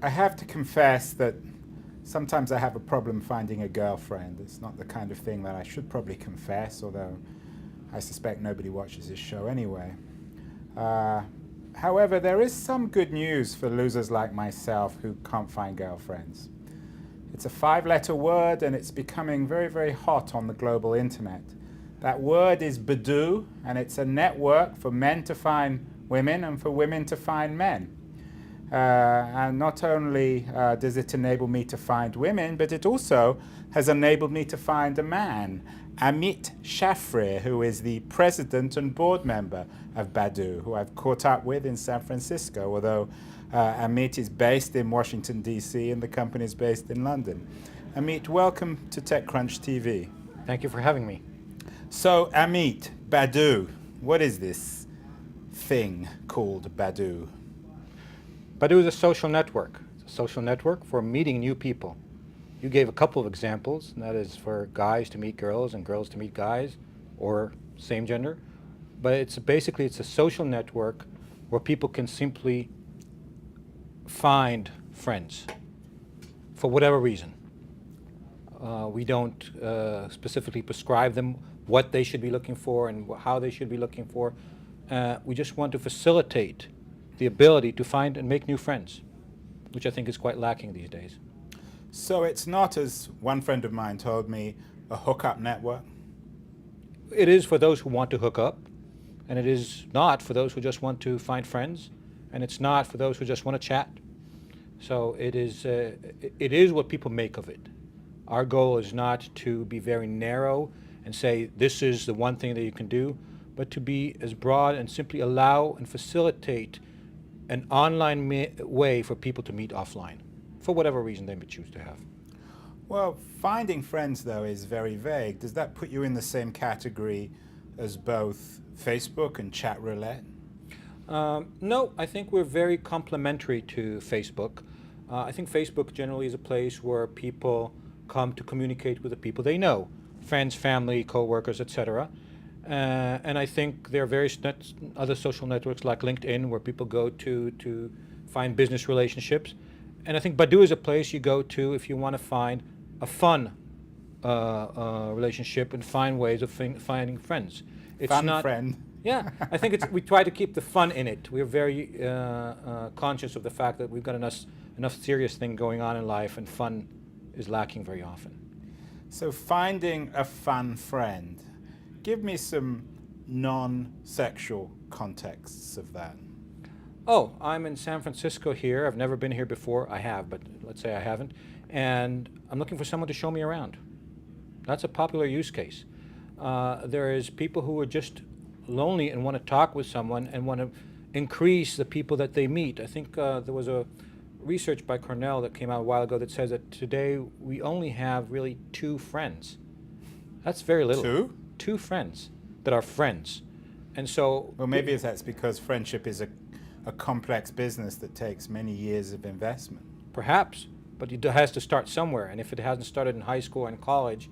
I have to confess that sometimes I have a problem finding a girlfriend. It's not the kind of thing that I should probably confess, although I suspect nobody watches this show anyway. However, there is some good news for losers like myself who can't find girlfriends. It's a 5-letter word and it's becoming very, very hot on the global internet. That word is Badoo, and it's a network for men to find women and for women to find men. And not only does it enable me to find women, but it also has enabled me to find a man, Amit Shafrir, who is the president and board member of Badoo, who I've caught up with in San Francisco, although Amit is based in Washington, D.C., and the company is based in London. Amit, welcome to TechCrunch TV. Thank you for having me. So, Amit, Badoo, what is this thing called Badoo? Badoo is a social network. It's a social network for meeting new people. You gave a couple of examples, and that is for guys to meet girls and girls to meet guys, or same gender. But it's a social network where people can simply find friends for whatever reason. We don't specifically prescribe them what they should be looking for and how they should be looking for. We just want to facilitate the ability to find and make new friends, which I think is quite lacking these days. So it's not, as one friend of mine told me, a hookup network? It is for those who want to hook up, and it is not for those who just want to find friends, and it's not for those who just want to chat. So it is what people make of it. Our goal is not to be very narrow and say this is the one thing that you can do, but to be as broad and simply allow and facilitate an online way for people to meet offline, for whatever reason they may choose to have. Well, finding friends, though, is very vague. Does that put you in the same category as both Facebook and chat roulette? No, I think we're very complementary to Facebook. I think Facebook generally is a place where people come to communicate with the people they know, friends, family, co-workers, etc. And I think there are various other social networks like LinkedIn where people go to find business relationships. And I think Badoo is a place you go to if you want to find a fun relationship and find ways of finding friends. It's fun not, friend. Yeah, I think we try to keep the fun in it. We're very conscious of the fact that we've got enough serious thing going on in life, and fun is lacking very often. So finding a fun friend. Give me some non-sexual contexts of that. Oh, I'm in San Francisco here. I've never been here before. I have, but let's say I haven't. And I'm looking for someone to show me around. That's a popular use case. There is people who are just lonely and want to talk with someone and want to increase the people that they meet. I think there was a research by Cornell that came out a while ago that says that today we only have really 2 friends. That's very little. 2? 2 friends that are friends. And so... Well, maybe that's because friendship is a complex business that takes many years of investment. Perhaps, but it has to start somewhere. And if it hasn't started in high school or in college,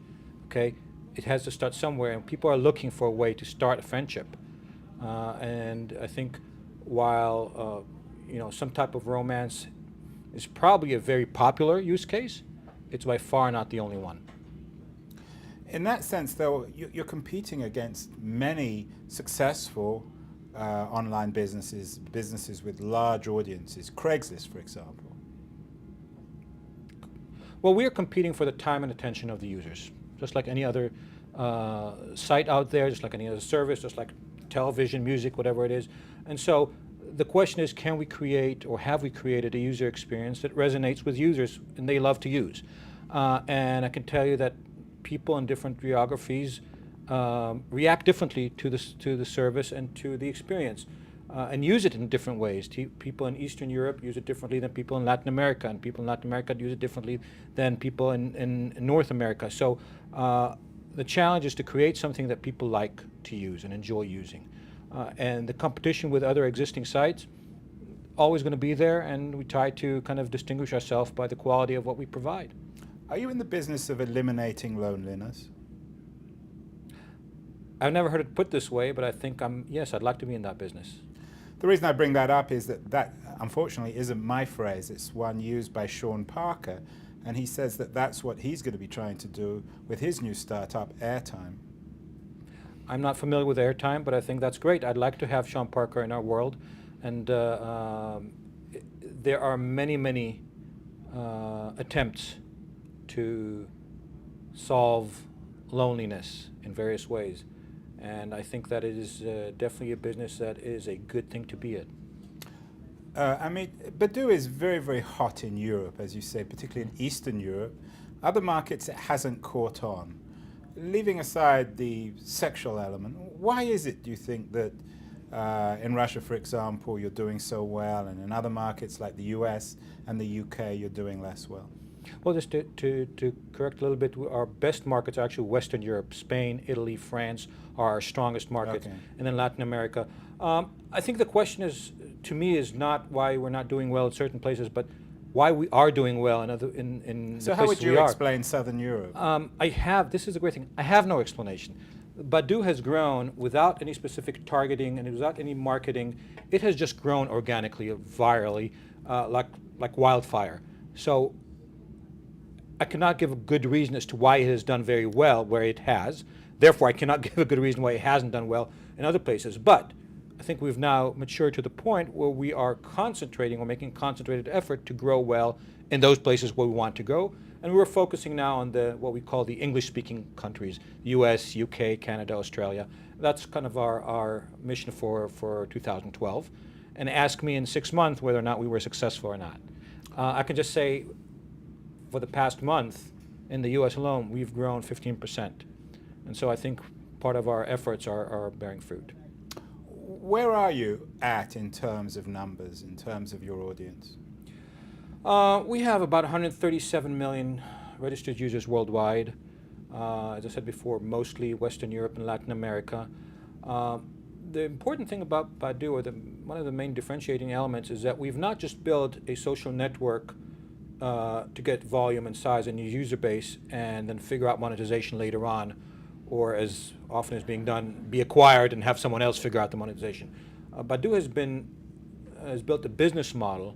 okay, it has to start somewhere. And people are looking for a way to start a friendship. And I think while some type of romance is probably a very popular use case, it's by far not the only one. In that sense, though, you're competing against many successful online businesses with large audiences. Craigslist, for example. Well, we are competing for the time and attention of the users, just like any other site out there, just like any other service, just like television, music, whatever it is. And so the question is, can we create, or have we created, a user experience that resonates with users and they love to use? And I can tell you that people in different geographies react differently to the service and to the experience, and use it in different ways. People in Eastern Europe use it differently than people in Latin America, and people in Latin America use it differently than people in North America. So the challenge is to create something that people like to use and enjoy using. And the competition with other existing sites, always going to be there, and we try to kind of distinguish ourselves by the quality of what we provide. Are you in the business of eliminating loneliness? I've never heard it put this way, but I think yes, I'd like to be in that business. The reason I bring that up is that unfortunately isn't my phrase, it's one used by Sean Parker, and he says that that's what he's going to be trying to do with his new startup, Airtime. I'm not familiar with airtime, but I think that's great. I'd like to have Sean Parker in our world, and there are many, many attempts to solve loneliness in various ways, and I think that it is definitely a business that is a good thing to be in. I mean, Badoo is very, very hot in Europe, as you say, particularly in Eastern Europe. Other markets it hasn't caught on. Leaving aside the sexual element, why is it, do you think, that in Russia, for example, you're doing so well, and in other markets like the US and the UK, you're doing less well? Well, just to correct a little bit, our best markets are actually Western Europe. Spain, Italy, France are our strongest markets, Okay. and then Latin America. I think the question is, to me, is not why we're not doing well in certain places, but why we are doing well in So the how places would you we are. explain Southern Europe? This is a great thing, I have no explanation. Badoo has grown without any specific targeting and without any marketing. It has just grown organically, virally, like wildfire. So I cannot give a good reason as to why it has done very well where it has. Therefore, I cannot give a good reason why it hasn't done well in other places. But I think we've now matured to the point where we are concentrating or making concentrated effort to grow well in those places where we want to go. And we're focusing now on what we call the English-speaking countries, US, UK, Canada, Australia. That's kind of our mission for 2012. And ask me in 6 months whether or not we were successful or not. I can just say for the past month, in the US alone, we've grown 15%. And so I think part of our efforts are bearing fruit. Where are you at in terms of numbers, in terms of your audience? We have about 137 million registered users worldwide. As I said before, mostly Western Europe and Latin America. The important thing about Badoo, or one of the main differentiating elements, is that we've not just built a social network to get volume and size and user base and then figure out monetization later on, or as often is being done, be acquired and have someone else figure out the monetization. Badoo has built a business model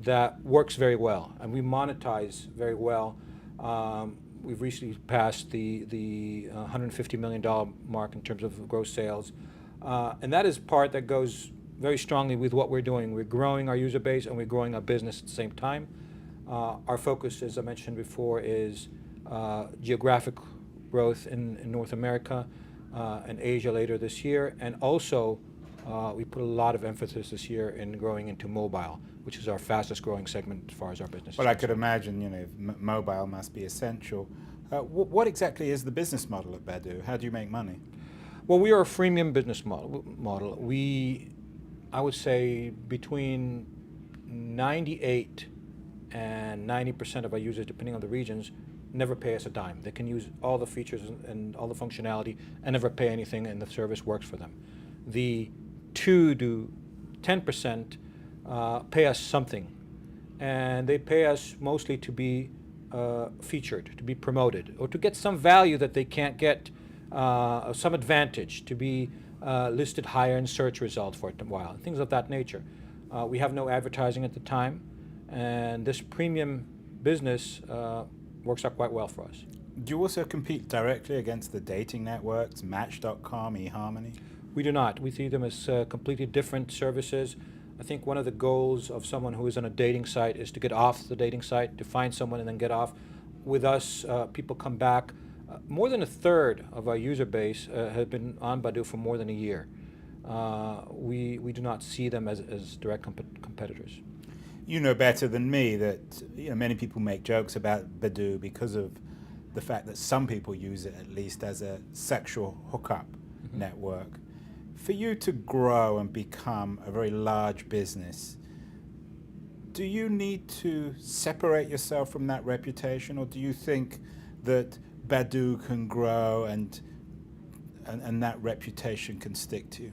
that works very well, and we monetize very well. We've recently passed the $150 million mark in terms of gross sales, and that is part that goes very strongly with what we're doing. We're growing our user base and we're growing our business at the same time. Our focus, as I mentioned before, is geographic growth in North America and Asia later this year, and also we put a lot of emphasis this year in growing into mobile, which is our fastest growing segment as far as our business. Well, I could imagine, mobile must be essential. What exactly is the business model at Badoo? How do you make money? Well, we are a freemium business model. I would say between 98 and 90% of our users, depending on the regions, never pay us a dime. They can use all the features and all the functionality and never pay anything, and the service works for them. The 2 to 10% pay us something, and they pay us mostly to be featured, to be promoted, or to get some value that they can't get, some advantage, to be listed higher in search results for a while, things of that nature. We have no advertising at the time, and this premium business works out quite well for us. Do you also compete directly against the dating networks, Match.com, eHarmony? We do not. We see them as completely different services. I think one of the goals of someone who is on a dating site is to get off the dating site, to find someone and then get off. With us, people come back. More than a third of our user base have been on Badoo for more than a year. We do not see them as direct competitors. You know better than me that many people make jokes about Badoo because of the fact that some people use it at least as a sexual hookup network. For you to grow and become a very large business, do you need to separate yourself from that reputation, or do you think that Badoo can grow and that reputation can stick to you?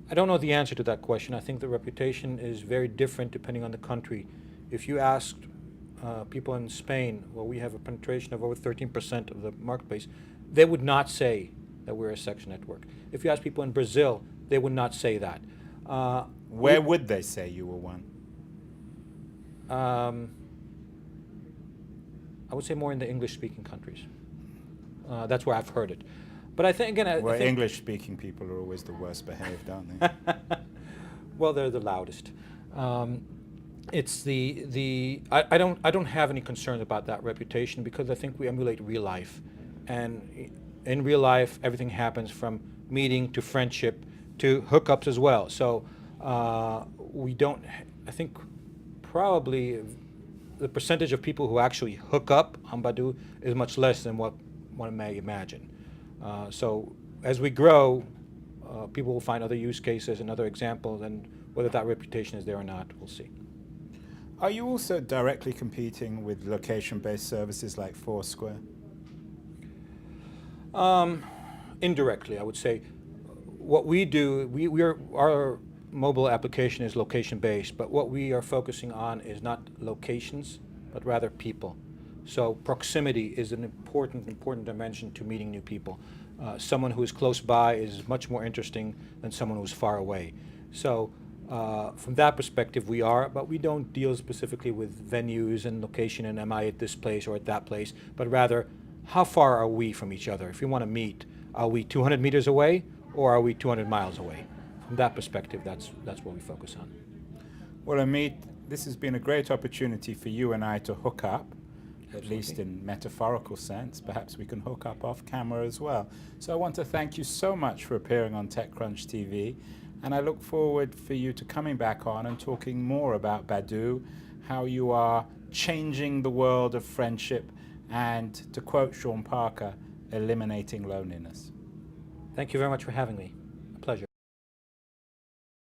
I don't know the answer to that question. I think the reputation is very different depending on the country. If you asked people in Spain, well, we have a penetration of over 13% of the marketplace, they would not say that we're a sex network. If you ask people in Brazil, they would not say that. Where would they say you were one? I would say more in the English-speaking countries. That's where I've heard it. But I think, again, I Well, think English-speaking people are always the worst behaved, aren't they? well, they're the loudest. It's I don't have any concerns about that reputation because I think we emulate real life, and in real life everything happens from meeting to friendship to hookups as well. So we don't. I think probably the percentage of people who actually hook up on Badoo is much less than what one may imagine. So as we grow, people will find other use cases and other examples, and whether that reputation is there or not, we'll see. Are you also directly competing with location-based services like Foursquare? Indirectly, I would say. What we do, our mobile application is location-based, but what we are focusing on is not locations, but rather people. So proximity is an important dimension to meeting new people. Someone who is close by is much more interesting than someone who's far away. So from that perspective, but we don't deal specifically with venues and location and am I at this place or at that place, but rather how far are we from each other? If you want to meet, are we 200 meters away or are we 200 miles away? From that perspective, that's what we focus on. Well, Amit, this has been a great opportunity for you and I to hook up, at least in metaphorical sense. Perhaps we can hook up off camera as well. So I want to thank you so much for appearing on TechCrunch TV, and I look forward for you to coming back on and talking more about Badoo, how you are changing the world of friendship, and, to quote Sean Parker, eliminating loneliness. Thank you very much for having me.